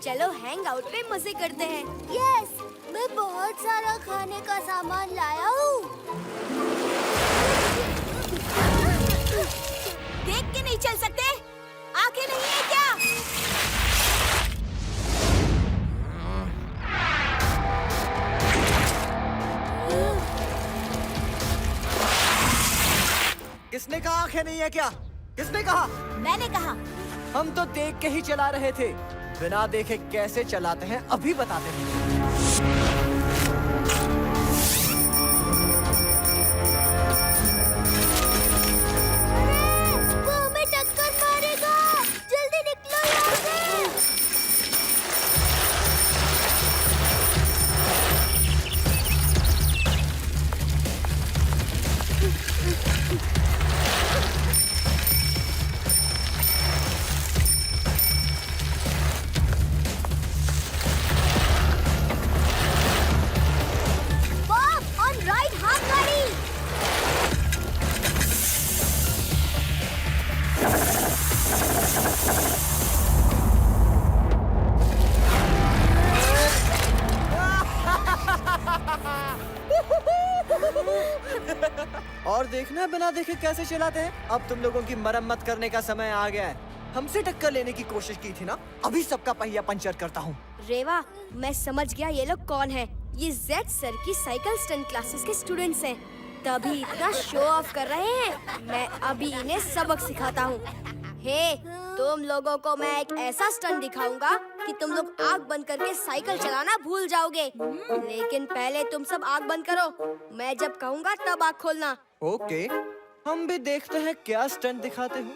चलो hang out में मजे करते हैं। यस, मैं बहुत सारा खाने का सामान लाया हूँ। देख के नहीं चल सकते? आंखें नहीं है क्या? किसने कहा आंखें नहीं है क्या? किसने कहा? मैंने कहा। हम तो देख के ही चला रहे थे। बिना देखे कैसे चलाते हैं अभी बताते हैं। वो हमें टक्कर मारेगा। जल्दी निकलो यहाँ से। बॉब, ऑन राइट हाथ गाड़ी। और देखना बिना देखे कैसे चलाते हैं। अब तुम लोगों की मरम्मत करने का समय आ गया है। हमसे टक्कर लेने की कोशिश की थी ना, अभी सबका पहिया पंचर करता हूँ। रेवा, मैं समझ गया ये लोग कौन हैं। ये जेड सर की साइकिल स्टंट क्लासेस के स्टूडेंट्स हैं। तभी इतना शो ऑफ कर रहे हैं। मैं अभी इन्हें सबक सिखाता हूँ। हे, तुम लोगों को मैं एक ऐसा स्टंट दिखाऊंगा कि तुम लोग आँख बंद करके साइकिल चलाना भूल जाओगे। लेकिन पहले तुम सब आँख बंद करो। मैं जब कहूँगा तब आँख खोलना। ओके, हम भी देखते हैं क्या स्टंट दिखाते हो।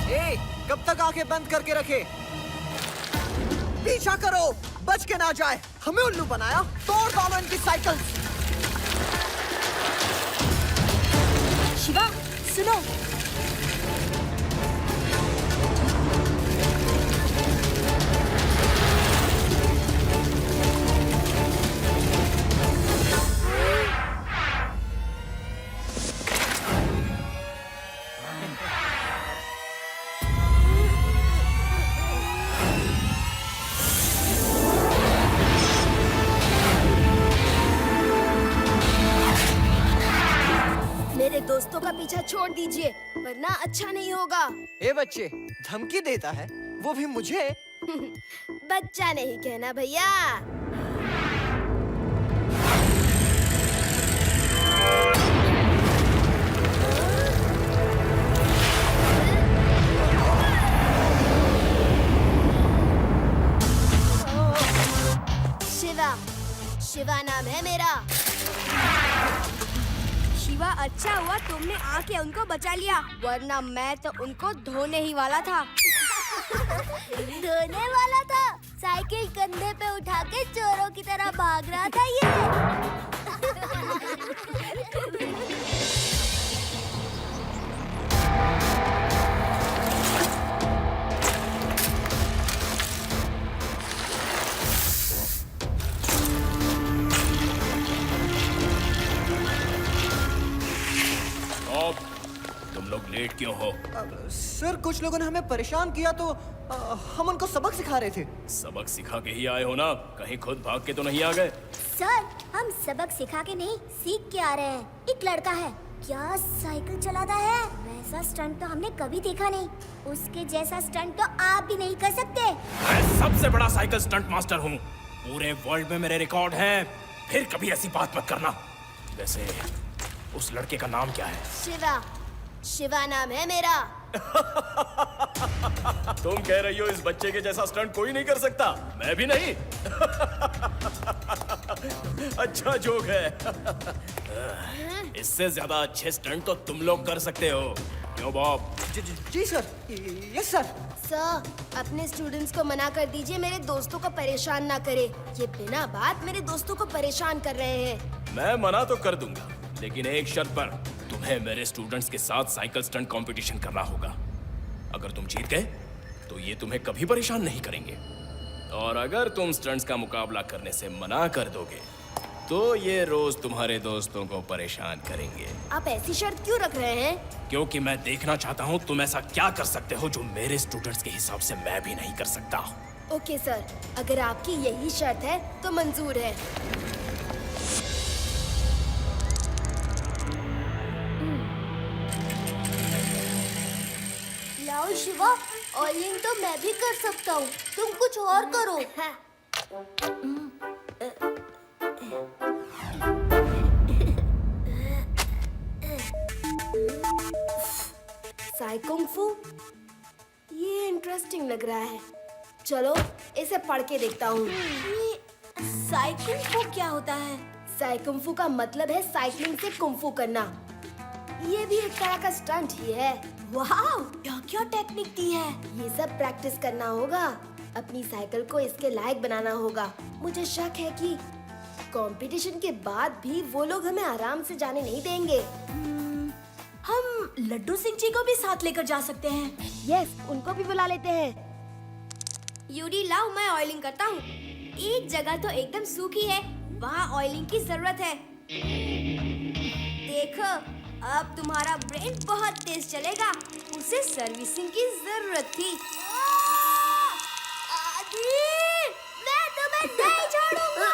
ए, कब तक आंखें बंद करके रखे? पीछा करो, बच के ना जाए। हमें उल्लू बनाया, तोड़ डालो इनकी साइकिल। शिवा, सुनो। मेरे दोस्तों का पीछा छोड़ दीजिए, वरना अच्छा नहीं होगा। ए बच्चे, धमकी देता है, वो भी मुझे। बच्चा नहीं कहना भैया। शिवा, शिवा नाम है मेरा। शिवा, अच्छा हुआ तुमने आके उनको बचा लिया, वरना मैं तो उनको धोने ही वाला था। धोने वाला था? साइकिल कंधे पे उठा के चोरों की तरह भाग रहा था ये। अब तुम लोग लेट क्यों हो? सर, कुछ लोगों ने हमें परेशान किया तो हम उनको सबक सिखा रहे थे। सबक सिखा के ही आए हो ना? कहीं खुद भाग के तो नहीं आ गए? सर, हम सबक सिखा के नहीं, सीख के आ रहे हैं। एक लड़का है, क्या साइकिल चलाता है। वैसा स्टंट तो हमने कभी देखा नहीं। उसके जैसा स्टंट तो आप भी नहीं कर सकते। मैं सबसे बड़ा साइकिल स्टंट मास्टर हूँ। पूरे वर्ल्ड में मेरे रिकॉर्ड हैं। फिर कभी ऐसी बात मत करना। वैसे उस लड़के का नाम क्या है? शिवा, शिवा नाम है मेरा। तुम कह रही हो इस बच्चे के जैसा स्टंट कोई नहीं कर सकता? मैं भी नहीं। अच्छा जोक है। इससे ज्यादा अच्छे स्टंट तो तुम लोग कर सकते हो, क्यों बॉब? जी सर, यस सर। सर, अपने स्टूडेंट्स को मना कर दीजिए, मेरे दोस्तों को परेशान ना करे। ये बिना बात मेरे दोस्तों को परेशान कर रहे हैं। मैं मना तो कर दूंगा, लेकिन एक शर्त पर। तुम्हें मेरे स्टूडेंट्स के साथ साइकिल स्टंट कंपटीशन करना होगा। अगर तुम जीत गए तो ये तुम्हें कभी परेशान नहीं करेंगे। और अगर तुम स्टंट्स का मुकाबला करने से मना कर दोगे तो ये रोज तुम्हारे दोस्तों को परेशान करेंगे। आप ऐसी शर्त क्यों रख रहे हैं? क्योंकि मैं देखना चाहता हूँ तुम ऐसा क्या कर सकते हो जो मेरे स्टूडेंट्स के हिसाब से मैं भी नहीं कर सकता। ओके सर, अगर आपकी यही शर्त है तो मंजूर है। लाओ शिवा, ऑयलिंग तो मैं भी कर सकता हूँ, तुम कुछ और करो। साइकुंग फू, ये इंटरेस्टिंग लग रहा है। चलो इसे पढ़ के देखता हूँ। साइकुंग फू क्या होता है? साइकुंग फू का मतलब है साइकिलिंग से कुंफू करना। ये भी एक तरह का स्टंट ही है। वाह, क्या क्या टेक्निक दी है। ये सब प्रैक्टिस करना होगा। अपनी साइकिल को इसके लायक बनाना होगा। मुझे शक है कि कंपटीशन के बाद भी वो लोग हमें आराम से जाने नहीं देंगे। हम लड्डू सिंह जी को भी साथ लेकर जा सकते हैं। यस, उनको भी बुला लेते हैं। यूडी लाओ, मैं ऑयलिंग करता हूँ। एक जगह तो एकदम सूखी है, वहाँ ऑयलिंग की जरूरत है। देखो, अब तुम्हारा ब्रेन बहुत तेज चलेगा। उसे सर्विसिंग की जरूरत थी। आदि, मैं तुम्हें नहीं छोड़ूंगा।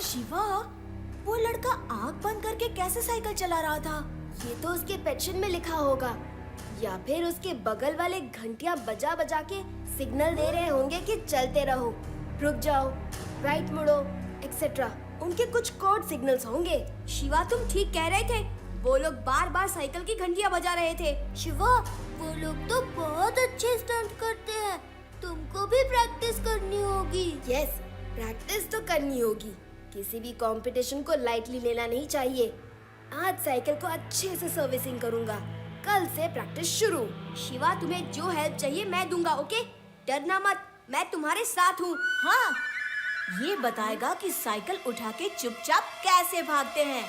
शिवा, वो लड़का आंख बंद करके कैसे साइकिल चला रहा था? ये तो उसके पेंशन में लिखा होगा, या फिर उसके बगल वाले घंटियां बजा बजा के सिग्नल दे रहे होंगे कि चलते रहो, रुक जाओ, राइट मुड़ो, एक्सेट्रा। उनके कुछ कोड सिग्नल्स होंगे। शिवा, तुम ठीक कह रहे थे। वो लोग बार बार साइकिल की घंटियां बजा रहे थे। शिवा, वो लोग तो बहुत अच्छे स्टंट करते हैं। तुमको भी प्रैक्टिस करनी होगी। यस, प्रैक्टिस तो करनी होगी। किसी भी कंपटीशन को लाइटली लेना नहीं चाहिए। आज साइकिल को अच्छे से सर्विसिंग करूंगा। कल से प्रैक्टिस शुरू। शिवा, तुम्हें जो हेल्प चाहिए मैं दूंगा, ओके? डरना मत, मैं तुम्हारे साथ हूँ। हाँ, ये बताएगा कि साइकिल उठा के चुपचाप कैसे भागते हैं।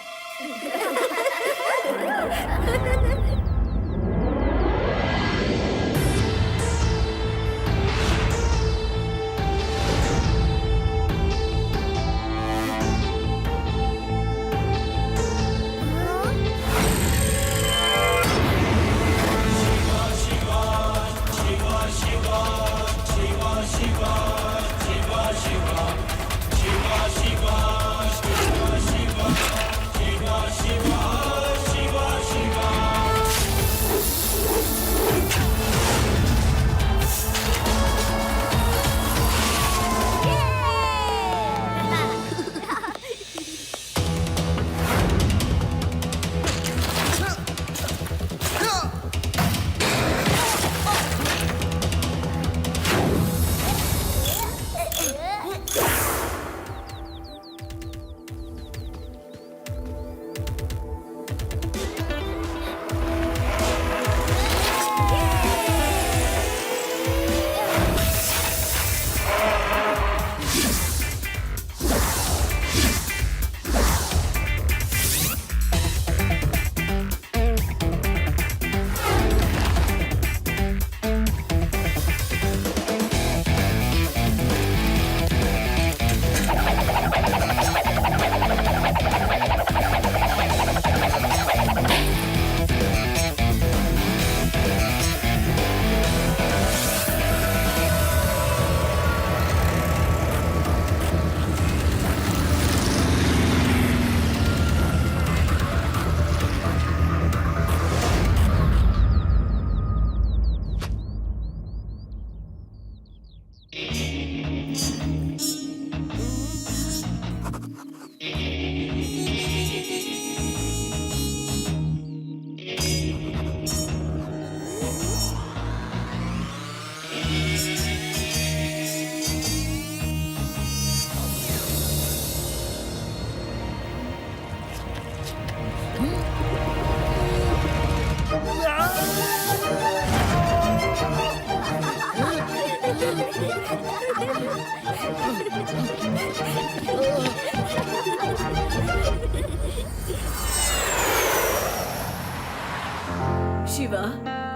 शिवा,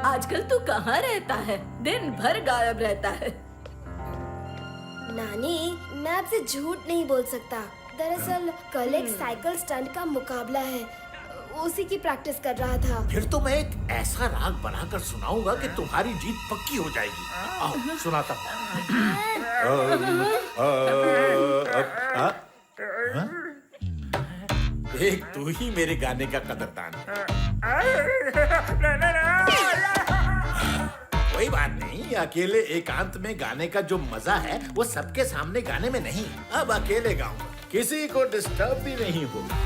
आजकल तू कहाँ रहता है? दिन भर गायब रहता है। नानी, मैं आपसे झूठ नहीं बोल सकता। दरअसल कल एक साइकिल स्टंट का मुकाबला है, उसी की प्रैक्टिस कर रहा था। फिर तो मैं एक ऐसा राग बनाकर सुनाऊंगा कि तुम्हारी जीत पक्की हो जाएगी। आओ सुनाता हूँ। एक तू ही मेरे गाने का कदरदान है। कोई बात नहीं, अकेले एकांत में गाने का जो मजा है वो सबके सामने गाने में नहीं। अब अकेले गाऊंगा, किसी को डिस्टर्ब भी नहीं होगा।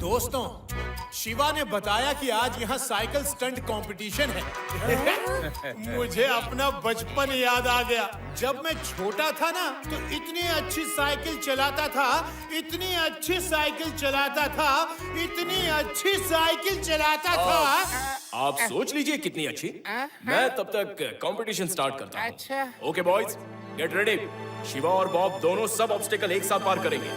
दोस्तों, शिवा ने बताया कि आज यहाँ साइकिल स्टंट कंपटीशन है। मुझे अपना बचपन याद आ गया। जब मैं छोटा था ना, तो इतनी अच्छी साइकिल चलाता था, इतनी अच्छी साइकिल चलाता था, इतनी अच्छी साइकिल चलाता था। आप सोच लीजिए कितनी अच्छी। मैं तब तक कंपटीशन स्टार्ट करता हूँ। अच्छा। Okay boys, get ready. Shiva और बॉब दोनों सब ऑब्स्टेकल एक साथ पार करेंगे।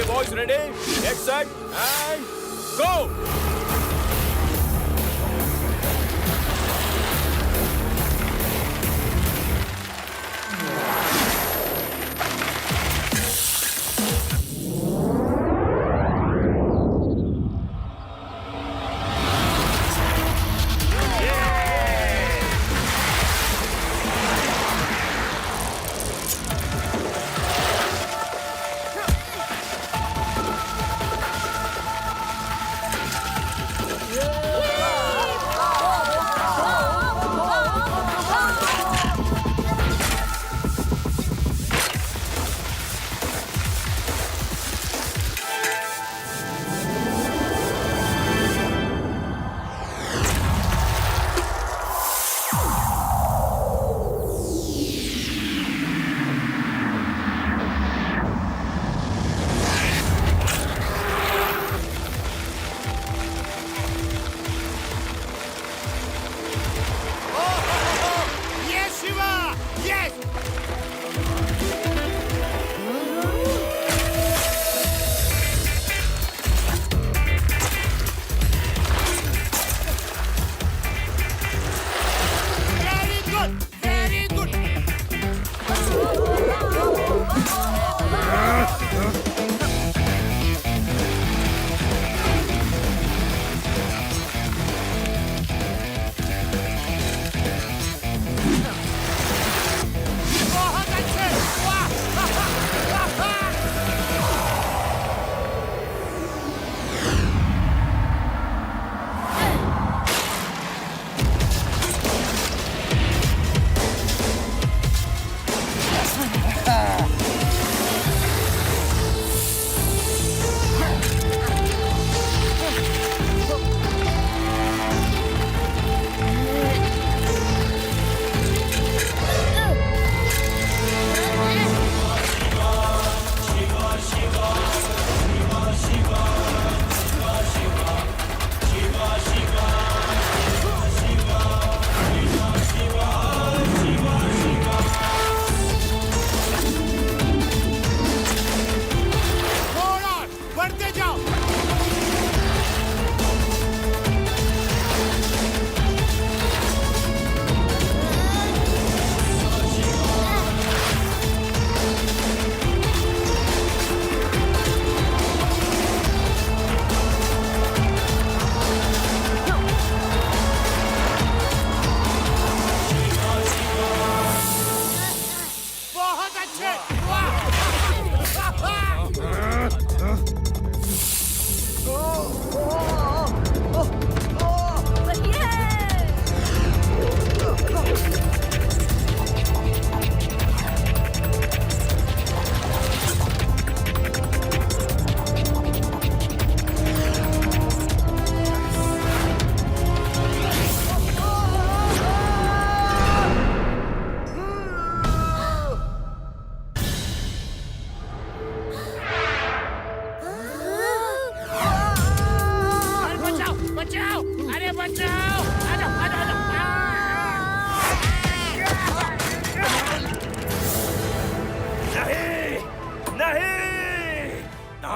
Boys ready? Get set and go!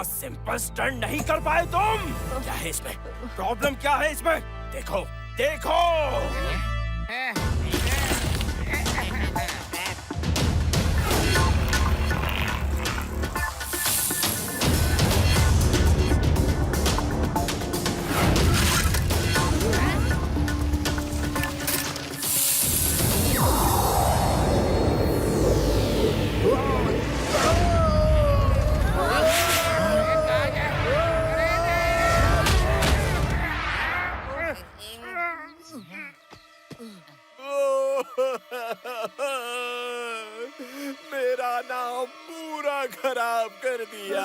Simple stunt नहीं कर पाए तुम? क्या है इसमें? प्रॉब्लम क्या है इसमें? देखो, देखो। मेरा नाम पूरा खराब कर दिया।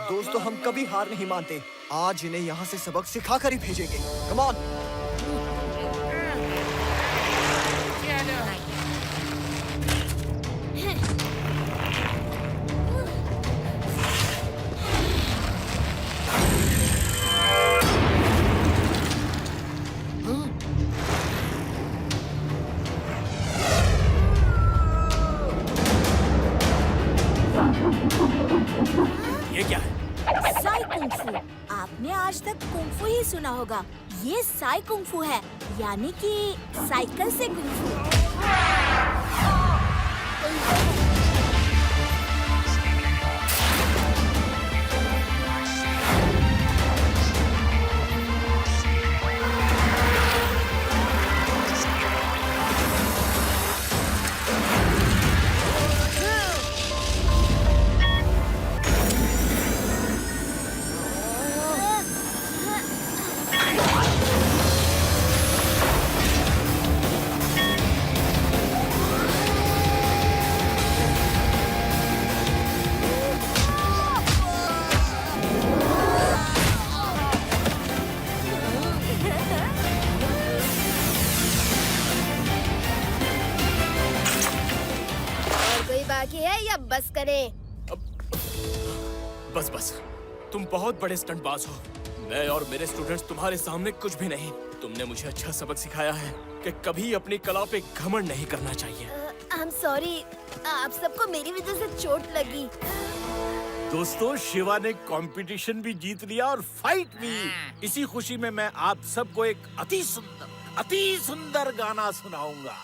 दोस्तों, हम कभी हार नहीं मानते। आज इन्हें यहाँ से सबक सिखा कर ही भेजेंगे। Come on. ये क्या है? साई कुंफू। आपने आज तक कुंफू ही सुना होगा। ये साई कुंफू है, यानी कि साइकिल से कुंफू। बाकी है या बस करें? बस बस, तुम बहुत बड़े स्टंटबाज हो। मैं और मेरे स्टूडेंट्स तुम्हारे सामने कुछ भी नहीं। तुमने मुझे अच्छा सबक सिखाया है कि कभी अपनी कला पे घमंड नहीं करना चाहिए। आई एम सॉरी, आप सबको मेरी वजह से चोट लगी। दोस्तों, शिवा ने कंपटीशन भी जीत लिया और फाइट भी। इसी खुशी में मैं आप सबको एक अति सुंदर गाना सुनाऊंगा।